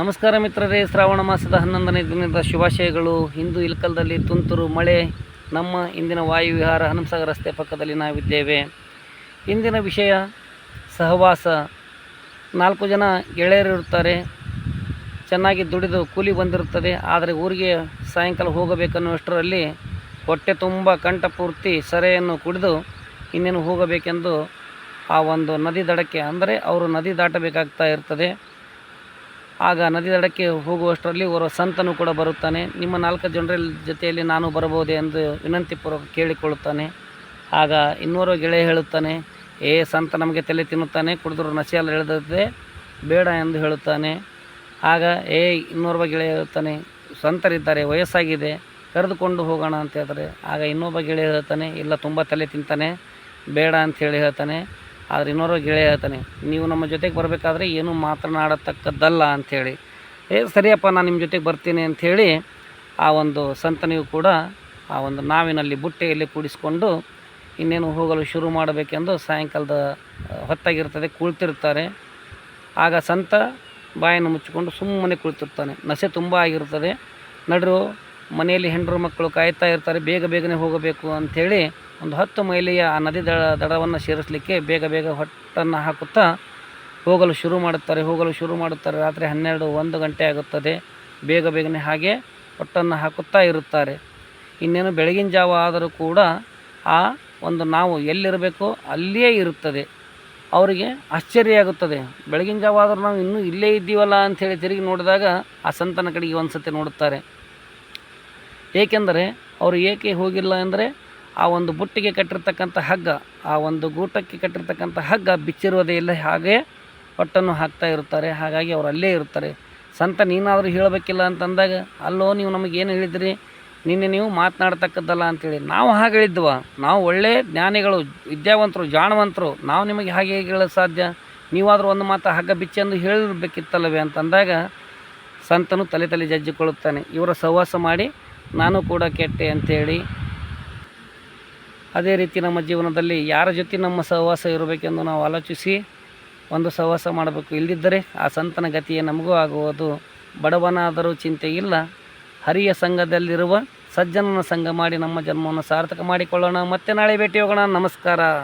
ನಮಸ್ಕಾರ ಮಿತ್ರರೇ, ಶ್ರಾವಣ ಮಾಸದ 11ನೇ ದಿನದ ಶುಭಾಶಯಗಳು. ಇಂದು ಇಲ್ಕಲ್ದಲ್ಲಿ ತುಂತುರು ಮಳೆ. ನಮ್ಮ ಇಂದಿನ ವಾಯುವಿಹಾರ ಹನುಮಸಾಗರ ರಸ್ತೆ ಪಕ್ಕದಲ್ಲಿ ನಾವಿದ್ದೇವೆ. ಇಂದಿನ ವಿಷಯ ಸಹವಾಸ. 4 ಜನ ಗೆಳೆಯರಿರುತ್ತಾರೆ. ಚೆನ್ನಾಗಿ ದುಡಿದು ಕೂಲಿ ಬಂದಿರುತ್ತದೆ. ಆದರೆ ಊರಿಗೆ ಸಾಯಂಕಾಲ ಹೋಗಬೇಕನ್ನುವಷ್ಟರಲ್ಲಿ ಹೊಟ್ಟೆ ತುಂಬ ಕಂಠ ಪೂರ್ತಿ ಸೆರೆಯನ್ನು ಕುಡಿದು ಇನ್ನೇನು ಹೋಗಬೇಕೆಂದು ಆ ಒಂದು ನದಿ ದಡಕ್ಕೆ, ಅಂದರೆ ಅವರು ನದಿ ದಾಟಬೇಕಾಗ್ತಾ ಇರ್ತದೆ. ಆಗ ನದಿ ದಡಕ್ಕೆ ಹೋಗುವಷ್ಟರಲ್ಲಿ ಓರ್ವ ಸಂತನು ಕೂಡ ಬರುತ್ತಾನೆ. ನಿಮ್ಮ 4 ಜನರ ಜೊತೆಯಲ್ಲಿ ನಾನು ಬರಬಹುದೇ ಎಂದು ವಿನಂತಿಪೂರ್ವಕ ಕೇಳಿಕೊಳ್ಳುತ್ತಾನೆ. ಆಗ ಇನ್ನೋರ್ವ ಗೆಳೆಯ ಹೇಳುತ್ತಾನೆ, ಸಂತ ನಮಗೆ ತಲೆ ತಿನ್ನುತ್ತಾನೆ, ಕುಡಿದ್ರು ನಶೆಯಲ್ಲಿ ಎಳೆದಿದೆ, ಬೇಡ ಎಂದು ಹೇಳುತ್ತಾನೆ. ಆಗ ಇನ್ನೋರ್ವ ಗೆಳೆಯ ಹೇಳುತ್ತಾನೆ, ಸಂತರಿದ್ದಾರೆ, ವಯಸ್ಸಾಗಿದೆ, ಕರೆದುಕೊಂಡು ಹೋಗೋಣ ಅಂತ ಹೇಳ್ತಾರೆ. ಆಗ ಇನ್ನೊಬ್ಬ ಗೆಳೆಯ ಹೇಳ್ತಾನೆ, ಇಲ್ಲ ತುಂಬ ತಲೆ ತಿಂತಾನೆ, ಬೇಡ ಅಂಥೇಳಿ ಹೇಳ್ತಾನೆ. ಆದರೆ ಇನ್ನೋರ್ವ ಗೆಳೆಯ ಹೇಳ್ತಾನೆ, ನೀವು ನಮ್ಮ ಜೊತೆಗೆ ಬರಬೇಕಾದ್ರೆ ಏನೂ ಮಾತನಾಡತಕ್ಕದ್ದಲ್ಲ ಅಂಥೇಳಿ. ಸರಿಯಪ್ಪ, ನಾನು ನಿಮ್ಮ ಜೊತೆಗೆ ಬರ್ತೀನಿ ಅಂಥೇಳಿ ಆ ಒಂದು ಸಂತನಿಗೂ ಕೂಡ ಆ ಒಂದು ನಾವಿನಲ್ಲಿ ಬುಟ್ಟೆಯಲ್ಲಿ ಕೂಡಿಸಿಕೊಂಡು ಇನ್ನೇನು ಹೋಗಲು ಶುರು ಮಾಡಬೇಕೆಂದು ಸಾಯಂಕಾಲದ ಹೊತ್ತಾಗಿರ್ತದೆ, ಕುಳಿತಿರ್ತಾರೆ. ಆಗ ಸಂತ ಬಾಯನ್ನು ಮುಚ್ಚಿಕೊಂಡು ಸುಮ್ಮನೆ ಕುಳಿತಿರ್ತಾನೆ. ನಶೆ ತುಂಬ ಆಗಿರ್ತದೆ. ನಡರು ಮನೆಯಲ್ಲಿ ಹೆಂಡರು ಮಕ್ಕಳು ಕಾಯ್ತಾ ಇರ್ತಾರೆ, ಬೇಗನೆ ಹೋಗಬೇಕು ಅಂಥೇಳಿ ಒಂದು 10 ಮೈಲಿಯ ಆ ನದಿ ದಡವನ್ನು ಸೇರಿಸಲಿಕ್ಕೆ ಬೇಗ ಹೊಟ್ಟನ್ನು ಹಾಕುತ್ತಾ ಹೋಗಲು ಶುರು ಮಾಡುತ್ತಾರೆ. ರಾತ್ರಿ 12-1 ಗಂಟೆ ಆಗುತ್ತದೆ. ಬೇಗನೆ ಹಾಗೆ ಹೊಟ್ಟನ್ನು ಹಾಕುತ್ತಾ ಇರುತ್ತಾರೆ. ಇನ್ನೇನು ಬೆಳಗಿನ ಜಾವ ಆದರೂ ಕೂಡ ಆ ಒಂದು ನಾವು ಎಲ್ಲಿರಬೇಕೋ ಅಲ್ಲಿಯೇ ಇರುತ್ತದೆ. ಅವರಿಗೆ ಆಶ್ಚರ್ಯ ಆಗುತ್ತದೆ. ಬೆಳಗಿನ ಜಾವ ಆದರೂ ನಾವು ಇನ್ನೂ ಇಲ್ಲೇ ಇದ್ದೀವಲ್ಲ ಅಂಥೇಳಿ ತಿರುಗಿ ನೋಡಿದಾಗ ಆ ಸಂತನ ಕಡೆಗೆ ಒಂದು ಸತಿ ನೋಡುತ್ತಾರೆ. ಏಕೆಂದರೆ ಅವರು ಏಕೆ ಹೋಗಿಲ್ಲ ಅಂದರೆ ಆ ಒಂದು ಬುಟ್ಟಿಗೆ ಕಟ್ಟಿರ್ತಕ್ಕಂಥ ಹಗ್ಗ, ಆ ಒಂದು ಗೂಟಕ್ಕೆ ಕಟ್ಟಿರ್ತಕ್ಕಂಥ ಹಗ್ಗ ಬಿಚ್ಚಿರುವುದೇ ಇಲ್ಲ, ಹಾಗೆ ಹೊಟ್ಟನ್ನು ಹಾಕ್ತಾ ಇರುತ್ತಾರೆ. ಹಾಗಾಗಿ ಅವರು ಅಲ್ಲೇ ಇರ್ತಾರೆ. ಸಂತ ನೀನಾದರೂ ಹೇಳಬೇಕಿಲ್ಲ ಅಂತಂದಾಗ, ಅಲ್ಲೋ ನೀವು ನಮಗೇನು ಹೇಳಿದ್ರಿ, ನಿನ್ನೆ ನೀವು ಮಾತನಾಡ್ತಕ್ಕದ್ದಲ್ಲ ಅಂಥೇಳಿ. ನಾವು ಹಾಗೆ ಹೇಳಿದ್ವ, ನಾವು ಒಳ್ಳೆಯ ಜ್ಞಾನಿಗಳು, ವಿದ್ಯಾವಂತರು, ಜಾಣವಂತರು, ನಾವು ನಿಮಗೆ ಹಾಗೆ ಹೇಗೆ ಹೇಳೋದು ಸಾಧ್ಯ? ನೀವಾದರೂ ಒಂದು ಮಾತು ಹಗ್ಗ ಬಿಚ್ಚೆಂದು ಹೇಳಬೇಕಿತ್ತಲ್ಲವೇ ಅಂತಂದಾಗ ಸಂತನು ತಲೆ ಜಜ್ಜಿಕೊಳ್ಳುತ್ತಾನೆ. ಇವರ ಸಹವಾಸ ಮಾಡಿ ನಾನು ಕೂಡ ಕೆಟ್ಟೆ ಅಂಥೇಳಿ. ಅದೇ ರೀತಿ ನಮ್ಮ ಜೀವನದಲ್ಲಿ ಯಾರ ಜೊತೆ ನಮ್ಮ ಸಹವಾಸ ಇರಬೇಕೆಂದು ನಾವು ಆಲೋಚಿಸಿ ಒಂದು ಸಹವಾಸ ಮಾಡಬೇಕು. ಇಲ್ಲದಿದ್ದರೆ ಆ ಸಂತನ ಗತಿಯೇ ನಮಗೂ ಆಗುವುದು. ಬಡವನಾದರೂ ಚಿಂತೆ ಇಲ್ಲ, ಹರಿಯ ಸಂಘದಲ್ಲಿರುವ ಸಜ್ಜನನ ಸಂಘ ಮಾಡಿ ನಮ್ಮ ಜನ್ಮವನ್ನು ಸಾರ್ಥಕ ಮಾಡಿಕೊಳ್ಳೋಣ. ಮತ್ತೆ ನಾಳೆ ಭೇಟಿ ಹೋಗೋಣ. ನಮಸ್ಕಾರ.